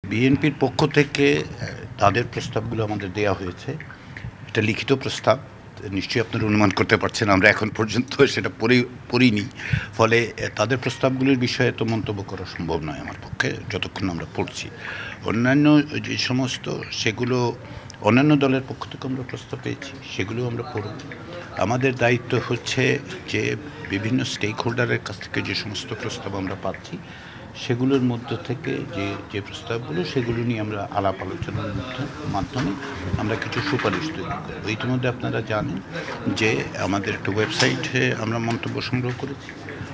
বিএনপির পক্ষ থেকে তাদের প্রস্তাবগুলো আমাদের দেয়া হয়েছে। এটা লিখিত প্রস্তাব, নিশ্চয়ই আপনারা অনুমান করতে পারছেন আমরা এখন পর্যন্ত সেটা পড়িনি। ফলে তাদের প্রস্তাবগুলির বিষয়ে তো মন্তব্য করা সম্ভব নয় আমার পক্ষে যতক্ষণ আমরা পড়ছি। অন্যান্য যে সমস্ত সেগুলো অন্যান্য দলের পক্ষ থেকে আমরা প্রস্তাব পেয়েছি, সেগুলো আমরা পড়ব। আমাদের দায়িত্ব হচ্ছে যে বিভিন্ন স্টেক হোল্ডারের কাছ থেকে যে সমস্ত প্রস্তাব আমরা পাচ্ছি সেগুলোর মধ্য থেকে যে প্রস্তাবগুলো সেগুলো নিয়ে আমরা আলাপ আলোচনার মাধ্যমে আমরা কিছু সুপারিশ তৈরি করব। ইতিমধ্যে আপনারা জানেন যে আমাদের একটা ওয়েবসাইটে আমরা মন্তব্য সংগ্রহ করেছি,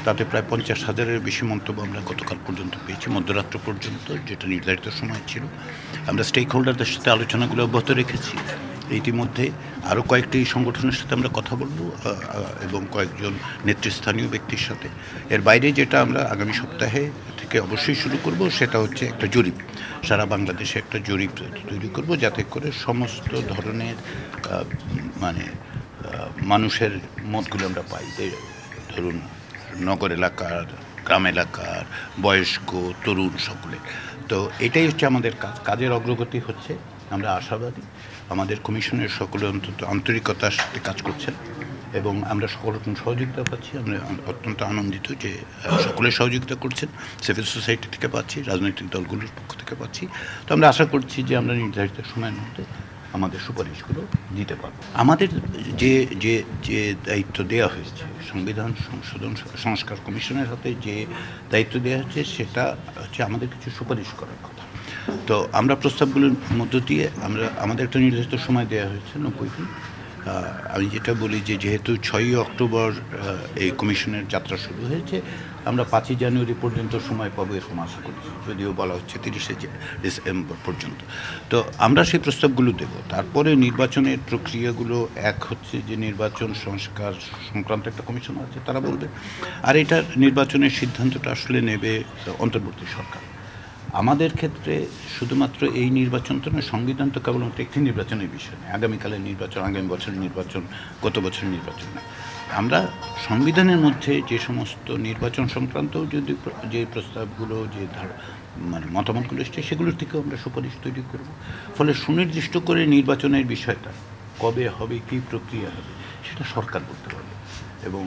তাতে প্রায় 50,000-এর বেশি মন্তব্য আমরা গতকাল পর্যন্ত পেয়েছি, মধ্যরাত্র পর্যন্ত, যেটা নির্ধারিত সময় ছিল। আমরা স্টেক হোল্ডারদের সাথে আলোচনাগুলো অব্যাহত রেখেছি। ইতিমধ্যে আরও কয়েকটি সংগঠনের সাথে আমরা কথা বলব এবং কয়েকজন নেতৃস্থানীয় ব্যক্তির সাথে। এর বাইরে যেটা আমরা আগামী সপ্তাহে থেকে অবশ্যই শুরু করব সেটা হচ্ছে একটা জরিপ, সারা বাংলাদেশে একটা জরিপ তৈরি করব, যাতে করে সমস্ত ধরনের মানুষের মতগুলো আমরা পাই। ধরুন নগর এলাকার, গ্রাম এলাকার, বয়স্ক, তরুণ, সকলে। তো এটাই হচ্ছে আমাদের কাজের অগ্রগতি হচ্ছে। আমরা আশাবাদী আমাদের কমিশনের সকলে অন্তত আন্তরিকতার সাথে কাজ করছেন এবং আমরা সকল রকম সহযোগিতা পাচ্ছি। আমরা অত্যন্ত আনন্দিত যে সকলে সহযোগিতা করছেন, সিভিল সোসাইটি থেকে পাচ্ছি, রাজনৈতিক দলগুলোর পক্ষ থেকে পাচ্ছি। তো আমরা আশা করছি যে আমরা নির্ধারিত সময়ের মধ্যে আমাদের সুপারিশগুলো দিতে পারব। আমাদের যে যে যে দায়িত্ব দেওয়া হয়েছে সংবিধান সংস্কার কমিশনের হাতে, যে দায়িত্ব দেওয়া হচ্ছে সেটা হচ্ছে আমাদের কিছু সুপারিশ করার কথা। তো আমরা প্রস্তাবগুলোর মধ্য দিয়ে আমাদের একটা নির্ধারিত সময় দেওয়া হয়েছে 90 দিন। আমি যেটা বলি যে যেহেতু 6ই অক্টোবর এই কমিশনের যাত্রা শুরু হয়েছে, আমরা 5ই জানুয়ারি পর্যন্ত সময় পাবো এরকম আশা করছি, যদিও বলা হচ্ছে 30শে ডিসেম্বর পর্যন্ত। তো আমরা সেই প্রস্তাবগুলো দেব। তারপরে নির্বাচনের প্রক্রিয়াগুলো এক হচ্ছে যে নির্বাচন সংস্কার সংক্রান্ত একটা কমিশন আছে, তারা বলবে। আর এটার নির্বাচনের সিদ্ধান্তটা আসলে নেবে অন্তর্বর্তী সরকার। আমাদের ক্ষেত্রে শুধুমাত্র এই নির্বাচন তো নয়, সংবিধান তো কেবলমাত্র একটি নির্বাচনের বিষয় নয়। আগামীকালের নির্বাচন, আগামী বছরের নির্বাচন, গত বছরের নির্বাচন নয়। আমরা সংবিধানের মধ্যে যে সমস্ত নির্বাচন সংক্রান্ত যে প্রস্তাবগুলো, যে মতামতগুলো এসছে, সেগুলোর থেকেও আমরা সুপারিশ তৈরি করব। ফলে সুনির্দিষ্ট করে নির্বাচনের বিষয়টা কবে হবে, কী প্রক্রিয়া হবে, সেটা সরকার করতে পারবে। এবং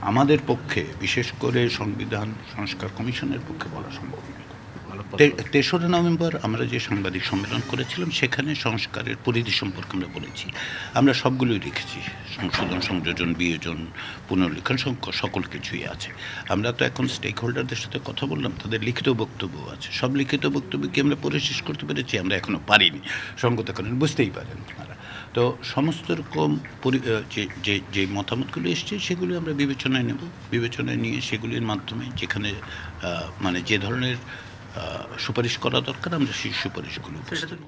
আমাদের পক্ষে, বিশেষ করে সংবিধান সংস্কার কমিশনের পক্ষে বলা সম্ভব নয়। 3রা নভেম্বর আমরা যে সাংবাদিক সম্মেলন করেছিলাম সেখানে সংস্কারের পরিধি সম্পর্কে আমরা বলেছি। আমরা সবগুলোই রেখেছি, সংশোধন, সংযোজন, বিয়োজন, পুনর্লিখন, সকল কিছুই আছে। আমরা তো এখন স্টেক হোল্ডারদের সাথে কথা বললাম, তাদের লিখিত বক্তব্য আছে। সব লিখিত বক্তব্য কি আমরা পড়ে শেষ করতে পেরেছি? আমরা এখনও পারিনি, সঙ্গত কারণে, বুঝতেই পারেন আপনারা। তো সমস্ত রকম যে মতামতগুলো এসছে সেগুলি আমরা বিবেচনায় নেব। বিবেচনায় নিয়ে সেগুলির মাধ্যমে যেখানে যে ধরনের সুপারিশ করা দরকার আমরা সেই সুপারিশগুলো উপস্থিত